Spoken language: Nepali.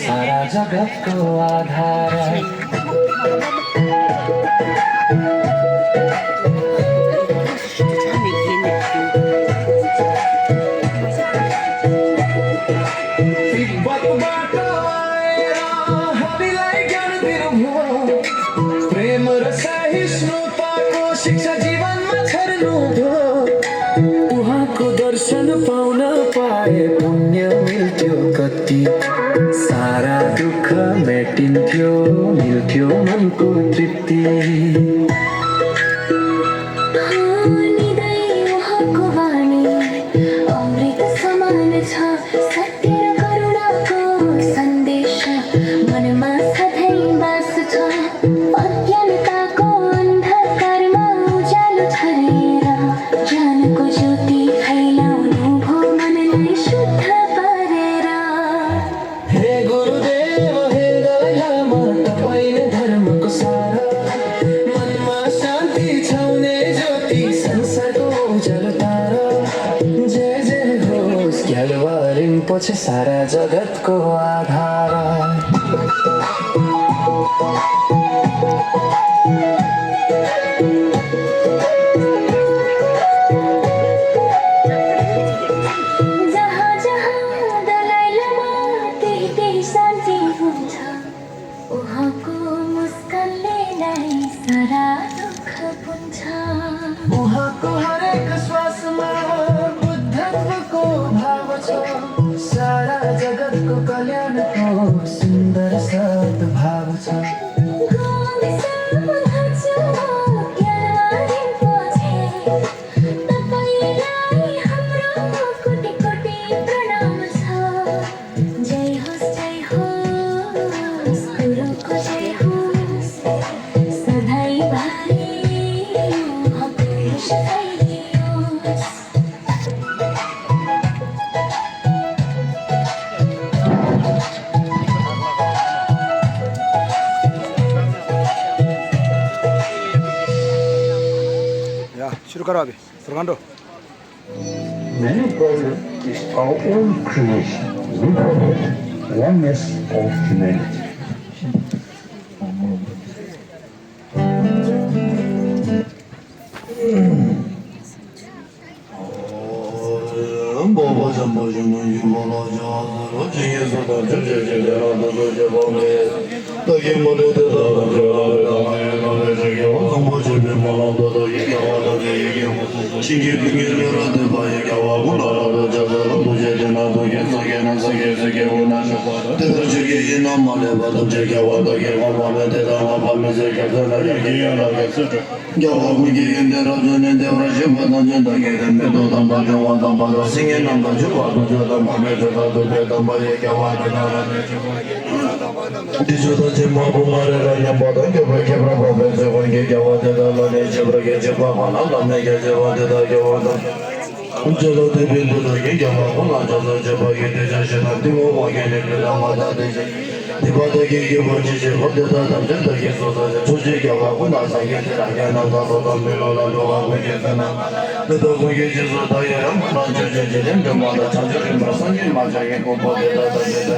सारा जगतको आधार प्रेम र सहिष्णुताको शिक्षा जीवनमा छर्नु उहाँको दर्शन पाउन पाए पुण्य मिल्थ्यो कति सारा दुःख मेटिन्थ्यो मिल्थ्यो मनको तृप्ति पछि सारा जगतको आधार जहाँ जहाँ दलाई लामा त्यही त्यही शान्ति हुन्छ उहाँको मुस्कानले नै सारा दुःख पुन्छ उहाँको हरेक श्वासमा बुद्धत्वको भाव छ सारा जगतको कल्याणको सुन्दर सद्भाव छ शुरू करो अभी फरमांडो Many problems is our own creation, oneness of humanity. Jalo de bindu da ye jama ona jalo jaba ye de jashna dimo wa ye ne da ma da de diba da ye ye ma ji je ho de da da de ye so da chu je ya wa ona sa ye de ra ya na da da me lo la lo wa ye da na de da ko ye je so da ye ma na je je je de ma da cha je ma sa ye ma ja ye ko bo de da da de da